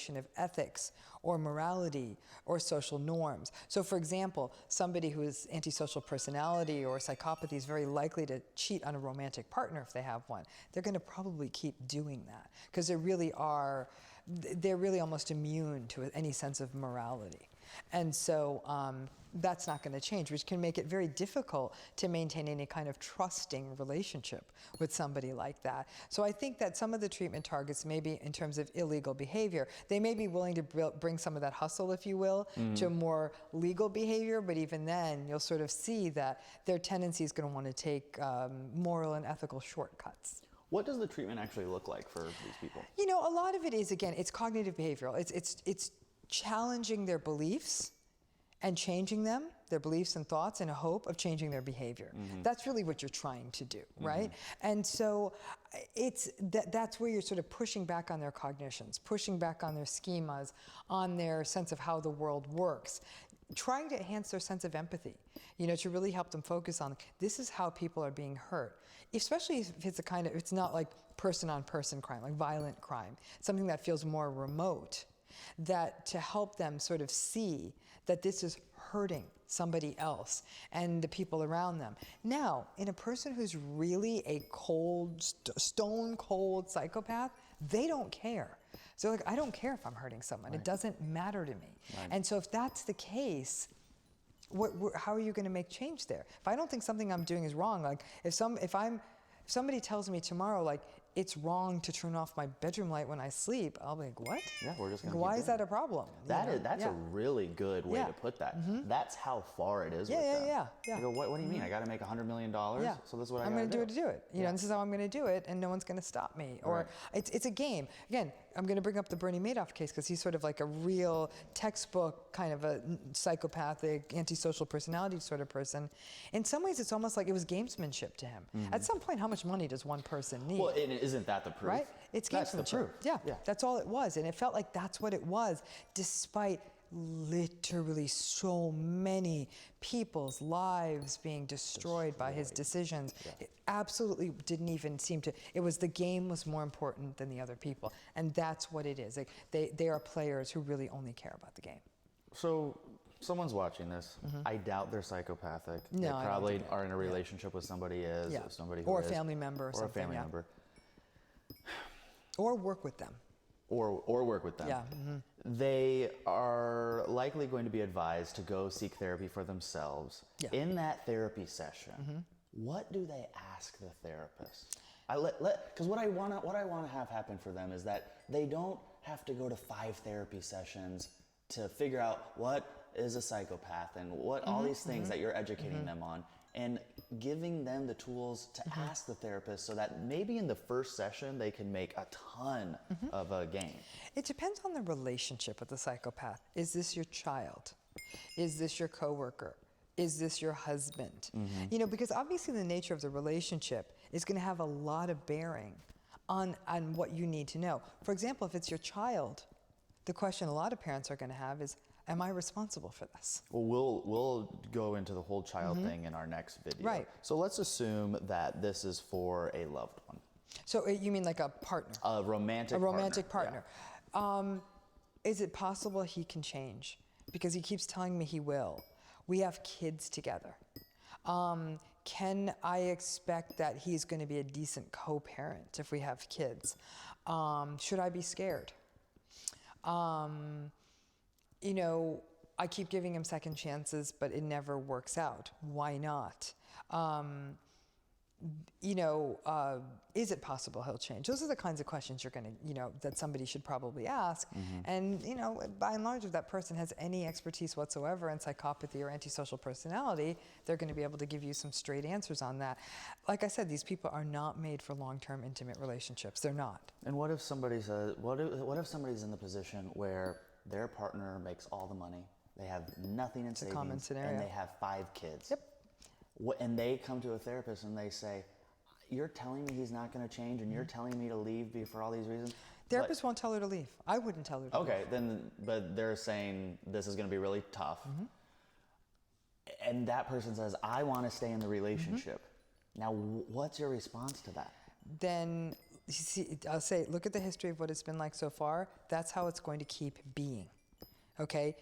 violation of ethics or morality or social norms. So for example, somebody who is antisocial personality or psychopathy is very likely to cheat on a romantic partner if they have one. They're going to probably keep doing that because they're really almost immune to any sense of morality. And so that's not going to change, which can make it very difficult to maintain any kind of trusting relationship with somebody like that. So I think that some of the treatment targets, maybe in terms of illegal behavior, they may be willing to bring some of that hustle, if you will, to more legal behavior, but even then you'll sort of see that their tendency is going to want to take moral and ethical shortcuts. What does the treatment actually look like for these people? You know, a lot of it is, again, it's cognitive behavioral. It's challenging their beliefs and changing them, their beliefs and thoughts, in a hope of changing their behavior. That's really what you're trying to do, right? And so that's where you're sort of pushing back on their cognitions, pushing back on their schemas, on their sense of how the world works, trying to enhance their sense of empathy, you know, to really help them focus on, this is how people are being hurt. Especially if it's it's not like person-on-person crime, like violent crime, something that feels more remote. That to help them sort of see that this is hurting somebody else and the people around them. Now, in a person who's really a cold, stone cold psychopath, they don't care. So like, I don't care if I'm hurting someone. It doesn't matter to me. And so if that's the case, how are you going to make change there? If I don't think something I'm doing is wrong, like if somebody tells me tomorrow, like, it's wrong to turn off my bedroom light when I sleep, I'll be like, what? Yeah, we're just gonna why is that a problem? That's a really good way to put that. That's how far it is with them. You go, what do you mean? I got to make $100 million? So this is what I'm going to do it. You know, this is how I'm going to do it, and no one's going to stop me. Or it's a game. Again, I'm going to bring up the Bernie Madoff case because he's sort of like a real textbook kind of a psychopathic, antisocial personality sort of person. In some ways, it's almost like it was gamesmanship to him. At some point, how much money does one person need? Well, isn't that the proof? Right? It's gamesmanship. That's the proof. Yeah, that's all it was. And it felt like that's what it was, despite literally so many people's lives being destroyed by his decisions. It absolutely didn't even seem to, it was the game was more important than the other people. And that's what it is. Like they are players who really only care about the game. So someone's watching this. I doubt they're psychopathic. No, they probably are in a relationship with somebody somebody who or a family member or something. Or a family member. Or work with them. Or work with them. Yeah. They are likely going to be advised to go seek therapy for themselves. In that therapy session, what do they ask the therapist? Because what I want to have happen for them is that they don't have to go to 5 therapy sessions to figure out what is a psychopath and what all these things that you're educating them on, and giving them the tools to ask the therapist so that maybe in the first session they can make a ton of a gain. It depends on the relationship with the psychopath. Is this your child? Is this your coworker? Is this your husband? You know, because obviously the nature of the relationship is going to have a lot of bearing on what you need to know. For example, if it's your child, the question a lot of parents are going to have is, am I responsible for this? Well, we'll go into the whole child thing in our next video. Right. So let's assume that this is for a loved one. So you mean like a partner? A romantic partner. Yeah. Is it possible he can change? Because he keeps telling me he will. We have kids together. Can I expect that he's going to be a decent co-parent if we have kids? Should I be scared? You know, I keep giving him second chances, but it never works out. Why not? You know, is it possible he'll change? Those are the kinds of questions you're going to, you know, that somebody should probably ask. And, you know, by and large, if that person has any expertise whatsoever in psychopathy or antisocial personality, they're going to be able to give you some straight answers on that. Like I said, these people are not made for long-term intimate relationships. They're not. And what if somebody's in the position where their partner makes all the money, they have nothing in savings, common scenario. and they have 5 kids? Yep. And they come to a therapist and they say, you're telling me he's not going to change and you're telling me to leave for all these reasons? Therapists won't tell her to leave. I wouldn't tell her to leave. Okay, then, but they're saying this is going to be really tough. And that person says, I want to stay in the relationship. Now, what's your response to that? Then see, I'll say, look at the history of what it's been like so far. That's how it's going to keep being. Okay?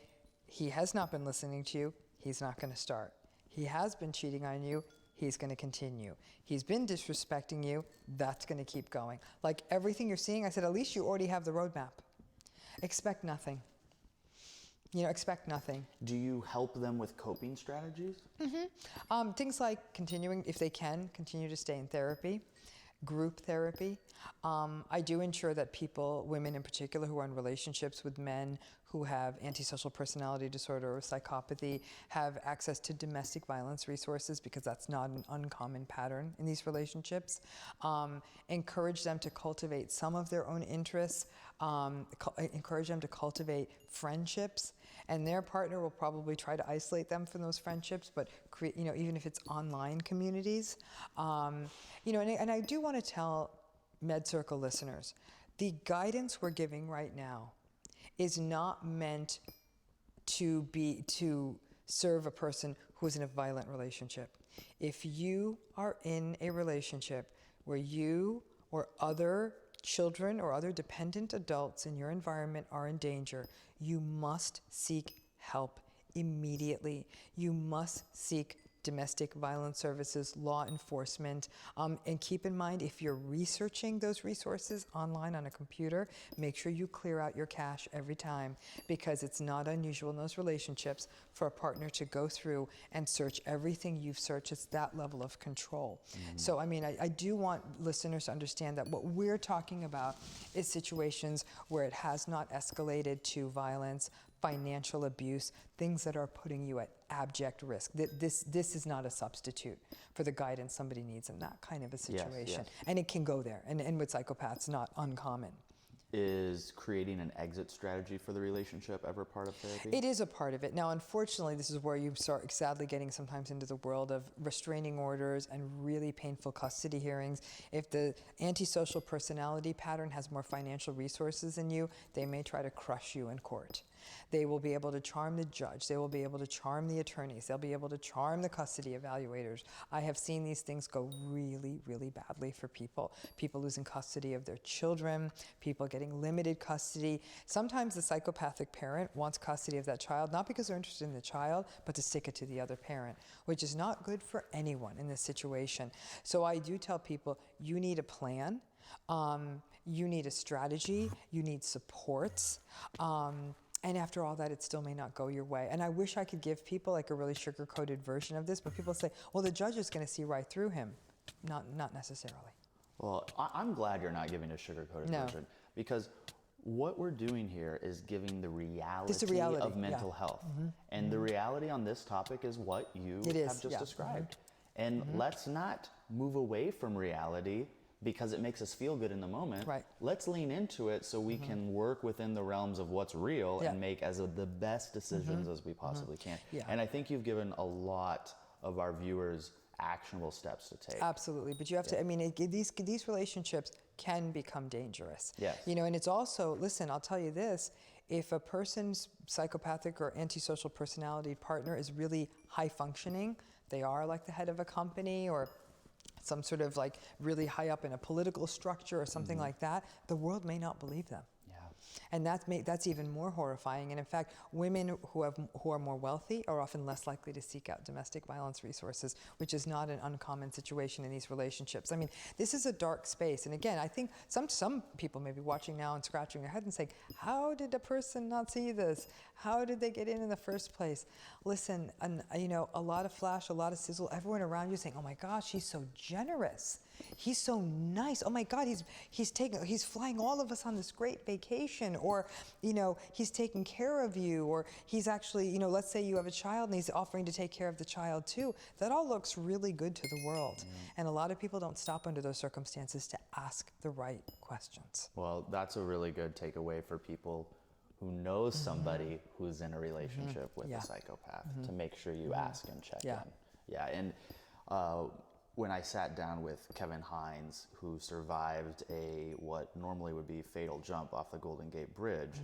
He has not been listening to you. He's not going to start. He has been cheating on you. He's going to continue. He's been disrespecting you. That's going to keep going. Like everything you're seeing, I said, at least you already have the roadmap. Expect nothing. Expect nothing. Do you help them with coping strategies? Things like continuing, if they can, continue to stay in therapy, group therapy. I do ensure that people, women in particular, who are in relationships with men who have antisocial personality disorder or psychopathy, have access to domestic violence resources, because that's not an uncommon pattern in these relationships. Encourage them to cultivate some of their own interests. Encourage them to cultivate friendships, and their partner will probably try to isolate them from those friendships, but create, even if it's online communities. And I do want to tell MedCircle listeners, the guidance we're giving right now is not meant to serve a person who's in a violent relationship. If you are in a relationship where you or other children or other dependent adults in your environment are in danger, you must seek help immediately. You must seek domestic violence services, law enforcement, and keep in mind, if you're researching those resources online on a computer, make sure you clear out your cache every time, because it's not unusual in those relationships for a partner to go through and search everything you've searched. It's that level of control. So, I do want listeners to understand that what we're talking about is situations where it has not escalated to violence, financial abuse, things that are putting you at abject risk. This is not a substitute for the guidance somebody needs in that kind of a situation. Yes. And it can go there. And with psychopaths, not uncommon. Is creating an exit strategy for the relationship ever part of therapy? It is a part of it. Now, unfortunately, this is where you start sadly getting sometimes into the world of restraining orders and really painful custody hearings. If the antisocial personality pattern has more financial resources than you, they may try to crush you in court. They will be able to charm the judge. They will be able to charm the attorneys. They'll be able to charm the custody evaluators. I have seen these things go really, really badly for people. People losing custody of their children, people getting limited custody. Sometimes the psychopathic parent wants custody of that child, not because they're interested in the child, but to stick it to the other parent, which is not good for anyone in this situation. So I do tell people, you need a plan. You need a strategy. You need supports. And after all that, it still may not go your way. And I wish I could give people like a really sugar-coated version of this, but people say, well, the judge is going to see right through him. Not necessarily. Well, I'm glad you're not giving a sugar-coated version, because what we're doing here is giving the reality of mental health. And the reality on this topic is what you have just described. And let's not move away from reality because it makes us feel good in the moment. Right. Let's lean into it so we can work within the realms of what's real and make the best decisions as we possibly can. And I think you've given a lot of our viewers actionable steps to take. Absolutely, but you have to, these relationships can become dangerous. Yes. And it's also, listen, I'll tell you this, if a person's psychopathic or antisocial personality partner is really high functioning, they are like the head of a company or some sort of like really high up in a political structure or something like that, the world may not believe them. And that's even more horrifying. And in fact, women who are more wealthy are often less likely to seek out domestic violence resources, which is not an uncommon situation in these relationships. This is a dark space. And again, I think some people may be watching now and scratching their head and saying, how did a person not see this? How did they get in the first place? Listen, a lot of flash, a lot of sizzle, everyone around you saying, oh my gosh, he's so generous. He's so nice. Oh my God, he's flying all of us on this great vacation, or he's taking care of you, or he's actually, let's say you have a child and he's offering to take care of the child too. That all looks really good to the world. And a lot of people don't stop under those circumstances to ask the right questions. Well, that's a really good takeaway for people who knows somebody who's in a relationship with a psychopath, to make sure you ask and check in. And when I sat down with Kevin Hines, who survived what normally would be fatal jump off the Golden Gate Bridge,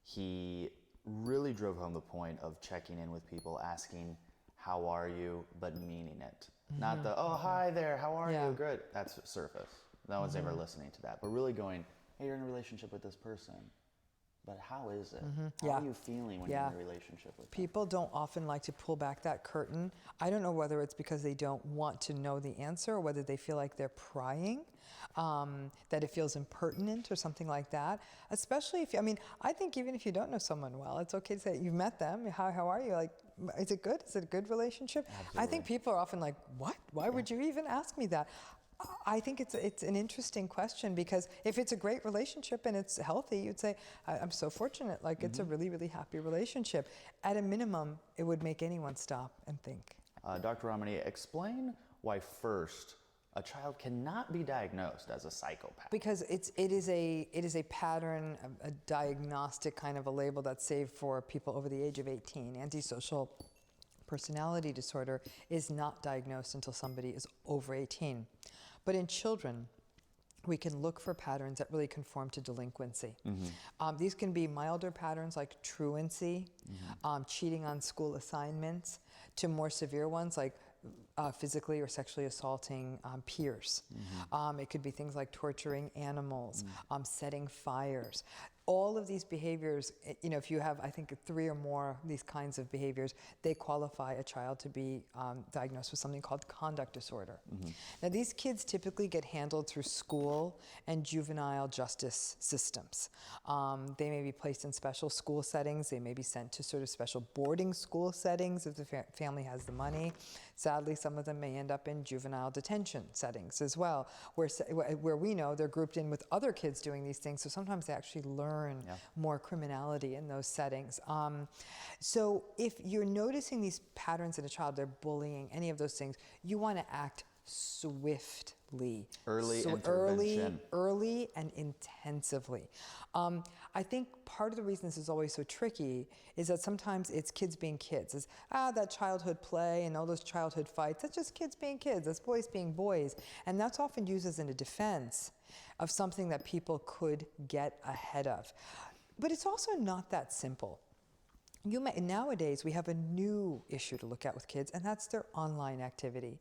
he really drove home the point of checking in with people, asking, how are you, but meaning it. Not the, oh, hi there, how are you, good. That's surface. No one's ever listening to that. But really going, hey, you're in a relationship with this person. But how is it? How are you feeling when you're in a relationship with them? People don't often like to pull back that curtain. I don't know whether it's because they don't want to know the answer or whether they feel like they're prying, that it feels impertinent or something like that. Especially if, I think even if you don't know someone well, it's okay to say, you've met them, how are you? Like, is it good? Is it a good relationship? Absolutely. I think people are often like, what? Why would you even ask me that? I think it's an interesting question, because if it's a great relationship and it's healthy, you'd say, I'm so fortunate. Like, it's a really, really happy relationship. At a minimum, it would make anyone stop and think. Dr. Ramani, explain why first a child cannot be diagnosed as a psychopath. Because it is a pattern, a diagnostic kind of a label that's saved for people over the age of 18. Antisocial personality disorder is not diagnosed until somebody is over 18. But in children, we can look for patterns that really conform to delinquency. These can be milder patterns like truancy, cheating on school assignments, to more severe ones like physically or sexually assaulting peers. It could be things like torturing animals, setting fires. All of these behaviors, if you have, I think, 3 or more these kinds of behaviors, they qualify a child to be diagnosed with something called conduct disorder. Now, these kids typically get handled through school and juvenile justice systems. They may be placed in special school settings. They may be sent to sort of special boarding school settings if the family has the money. Sadly, some of them may end up in juvenile detention settings as well, where we know they're grouped in with other kids doing these things, so sometimes they actually learn more criminality in those settings. So if you're noticing these patterns in a child, they're bullying, any of those things, you want to act swiftly. Early intervention. Early and intensively. I think part of the reason this is always so tricky is that sometimes it's kids being kids. It's, that childhood play and all those childhood fights, that's just kids being kids, that's boys being boys. And that's often used as in a defense of something that people could get ahead of. But it's also not that simple. Nowadays, we have a new issue to look at with kids, and that's their online activity.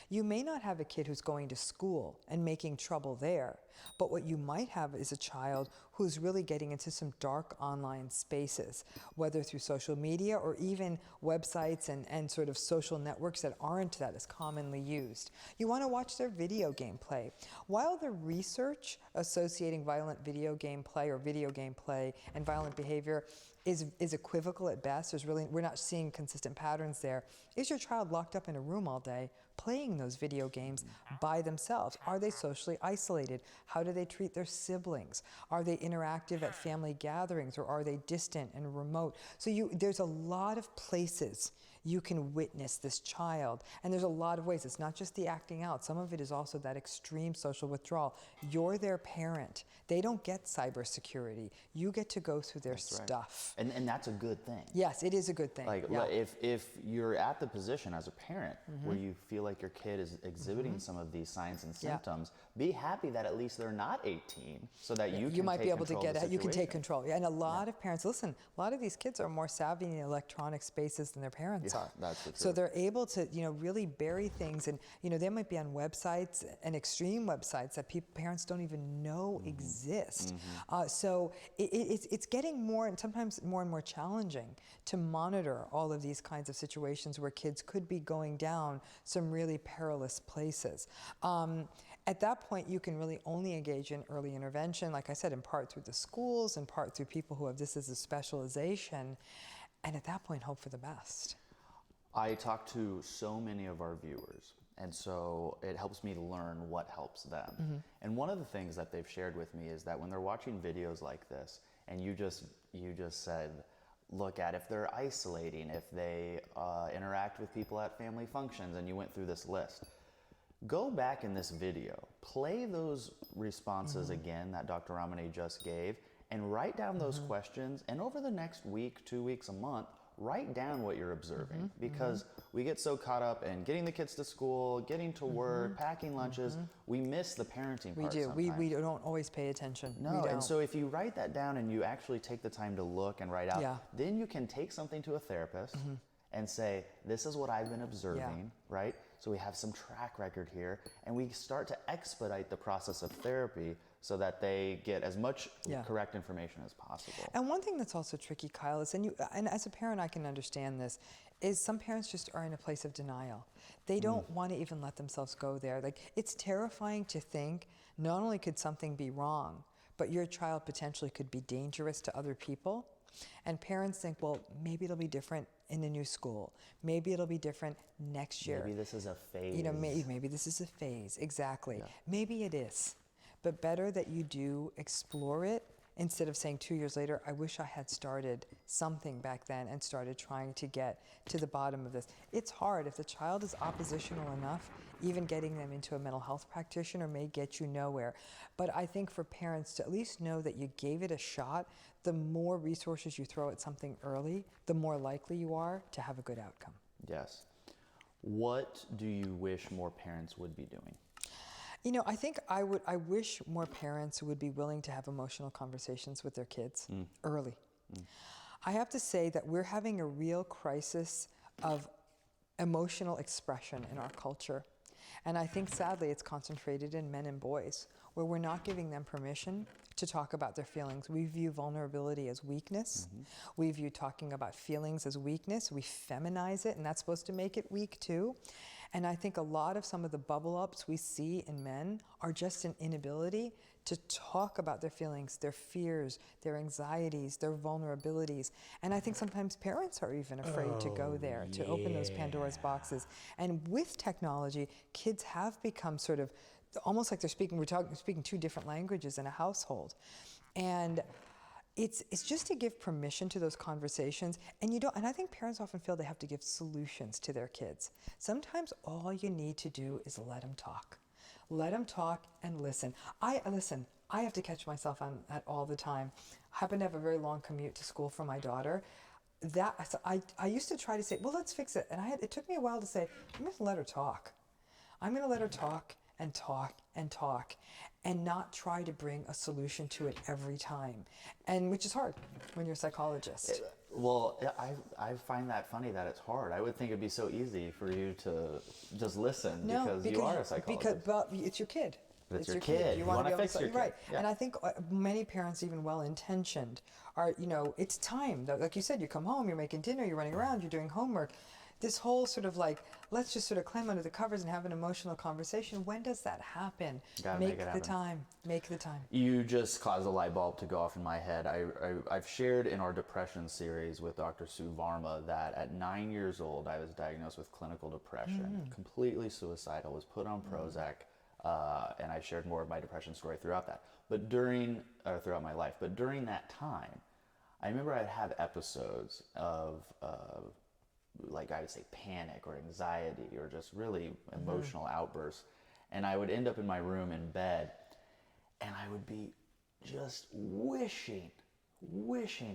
You may not have a kid who's going to school and making trouble there, but what you might have is a child who's really getting into some dark online spaces, whether through social media or even websites and sort of social networks that aren't that as commonly used. You want to watch their video game play. While the research associating violent video game play or video game play and violent behavior is equivocal at best, we're not seeing consistent patterns there. Is your child locked up in a room all day playing those video games by themselves? Are they socially isolated? How do they treat their siblings? Are they interactive at family gatherings, or are they distant and remote? So there's a lot of places you can witness this child, and there's a lot of ways. It's not just the acting out. Some of it is also that extreme social withdrawal. You're their parent. They don't get cybersecurity. You get to go through their stuff. Right. And that's a good thing. Yes, it is a good thing. Like, if you're at the position as a parent where you feel like your kid is exhibiting some of these signs and symptoms, be happy that at least they're not 18, so that you might be able to get it. You can take control. And a lot of parents, listen, a lot of these kids are more savvy in electronic spaces than their parents are. That's the truth. So they're able to, really bury things, and they might be on websites and extreme websites that parents don't even know exist. So it's getting more and sometimes more and more challenging to monitor all of these kinds of situations where kids could be going down some really perilous places. At that point, you can really only engage in early intervention, like I said, in part through the schools, in part through people who have this as a specialization, and at that point, hope for the best. I talk to so many of our viewers, and so it helps me to learn what helps them. And one of the things that they've shared with me is that when they're watching videos like this, and you just said, look at if they're isolating, if they interact with people at family functions, and you went through this list. Go back in this video, play those responses again that Dr. Ramani just gave, and write down those questions, and over the next week, 2 weeks, a month, write down what you're observing, because we get so caught up in getting the kids to school, getting to work, packing lunches, we miss the parenting part sometimes. We don't always pay attention. No, and so if you write that down and you actually take the time to look and write out, then you can take something to a therapist and say, this is what I've been observing, right? So we have some track record here, and we start to expedite the process of therapy so that they get as much correct information as possible. And one thing that's also tricky, Kyle, is, and as a parent I can understand this, is some parents just are in a place of denial. They don't want to even let themselves go there. Like, it's terrifying to think not only could something be wrong, but your child potentially could be dangerous to other people. And parents think, well, maybe it'll be different in a new school. Maybe it'll be different next year. Maybe this is a phase. You know, maybe this is a phase, exactly. Yeah. Maybe it is. But better that you do explore it instead of saying 2 years later, I wish I had started something back then and started trying to get to the bottom of this. It's hard. If the child is oppositional enough, even getting them into a mental health practitioner may get you nowhere. But I think for parents to at least know that you gave it a shot, the more resources you throw at something early, the more likely you are to have a good outcome. Yes. What do you wish more parents would be doing? You know, I think I wish more parents would be willing to have emotional conversations with their kids early. I have to say that we're having a real crisis of emotional expression in our culture. And I think sadly it's concentrated in men and boys, where we're not giving them permission to talk about their feelings. We view vulnerability as weakness. We view talking about feelings as weakness. We feminize it, and that's supposed to make it weak too. And I think a lot of some of the bubble ups we see in men are just an inability to talk about their feelings, their fears, their anxieties, their vulnerabilities. And I think sometimes parents are even afraid to go there, to open those Pandora's boxes. And with technology, kids have become sort of almost like we're speaking two different languages in a household. And it's just to give permission to those conversations, and I think parents often feel they have to give solutions to their kids. Sometimes all you need to do is let them talk. Let them talk and listen. I have to catch myself on that all the time. I happen to have a very long commute to school for my daughter. I used to try to say, well, let's fix it. And it took me a while to say, I'm going to let her talk. I'm going to let her talk and talk and talk, and not try to bring a solution to it every time, and which is hard when you're a psychologist. I find that funny that it's hard. I would think it'd be so easy for you to just listen because you are a psychologist. But it's your kid. But it's your kid. You want to fix your kid. Right. Yeah. And I think many parents, even well-intentioned, are, it's time. Like you said, you come home, you're making dinner, you're running around, you're doing homework. This whole sort of like, let's just sort of climb under the covers and have an emotional conversation. When does that happen? Make the time. Make the time. You just caused a light bulb to go off in my head. I've shared in our depression series with Dr. Sue Varma that at 9 years old, I was diagnosed with clinical depression, completely suicidal, was put on Prozac, and I shared more of my depression story throughout that. But throughout my life. But during that time, I remember I'd have episodes of like I would say panic or anxiety or just really emotional outbursts. And I would end up in my room in bed, and I would be just wishing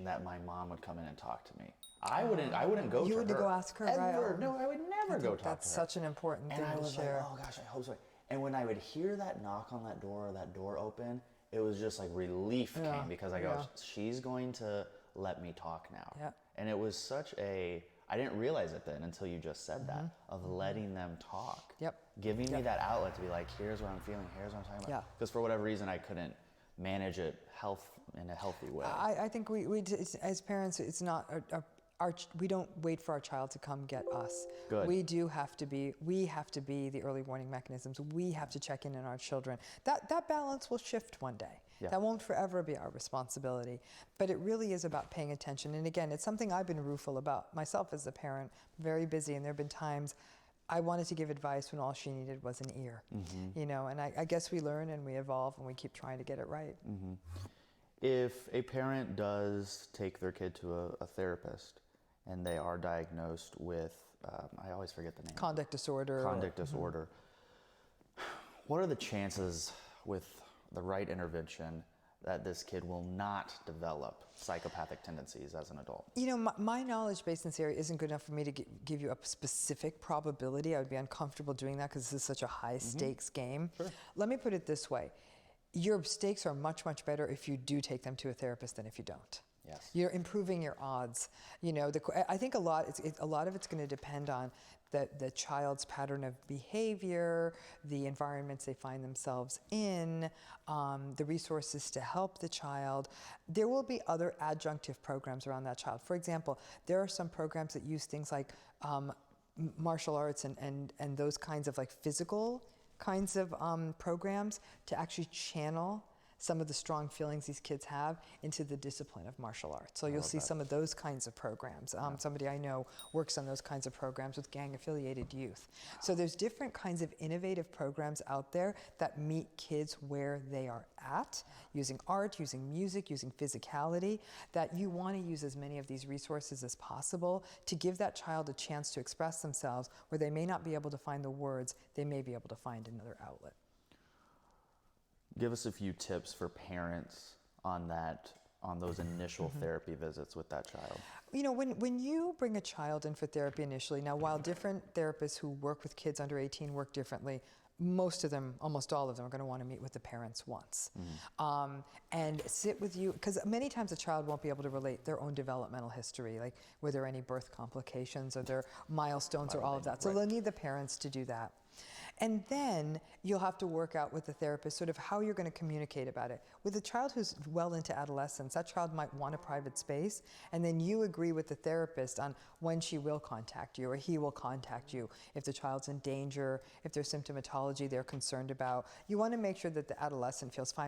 that my mom would come in and talk to me. I wouldn't go to her. You wouldn't go ask her, ever. right? No, I would never go talk to her. That's such an important thing to share. And I was like, oh gosh, I hope so. And when I would hear that knock on that door open, it was just like relief came, because I go, she's going to let me talk now. Yeah. And it was such I didn't realize it then until you just said that, of letting them talk. Yep. Giving me that outlet to be like, here's what I'm feeling, here's what I'm talking about. Because for whatever reason, I couldn't manage it in a healthy way. I think we as parents, it's not we don't wait for our child to come get us. Good. We have to be the early warning mechanisms. We have to check in on our children. That balance will shift one day. Yeah. That won't forever be our responsibility, but it really is about paying attention. And again, it's something I've been rueful about myself as a parent, very busy, and there have been times I wanted to give advice when all she needed was an ear, and I guess we learn and we evolve and we keep trying to get it right. If a parent does take their kid to a therapist and they are diagnosed with, I always forget the name. Conduct disorder. What are the chances with the right intervention that this kid will not develop psychopathic tendencies as an adult? My knowledge base in this area isn't good enough for me to give you a specific probability. I would be uncomfortable doing that because this is such a high stakes game. Sure. Let me put it this way. Your stakes are much, much better if you do take them to a therapist than if you don't. Yes. You're improving your odds. You know, I think a lot of it's going to depend on the child's pattern of behavior, the environments they find themselves in, the resources to help the child. There will be other adjunctive programs around that child. For example, there are some programs that use things like martial arts and those kinds of like physical kinds of programs to actually channel some of the strong feelings these kids have into the discipline of martial arts. So you'll see some of those kinds of programs. Somebody I know works on those kinds of programs with gang-affiliated youth. So there's different kinds of innovative programs out there that meet kids where they are at, using art, using music, using physicality, that you want to use as many of these resources as possible to give that child a chance to express themselves where they may not be able to find the words, they may be able to find another outlet. Give us a few tips for parents on those initial therapy visits with that child. You know, when you bring a child in for therapy initially, now while different therapists who work with kids under 18 work differently, most of them, almost all of them, are going to want to meet with the parents once and sit with you, because many times a child won't be able to relate their own developmental history, like were there any birth complications or their milestones or all of that. So they'll need the parents to do that. And then you'll have to work out with the therapist sort of how you're going to communicate about it. With a child who's well into adolescence, that child might want a private space, and then you agree with the therapist on when she will contact you or he will contact you. If the child's in danger, if there's symptomatology they're concerned about, you want to make sure that the adolescent feels fine.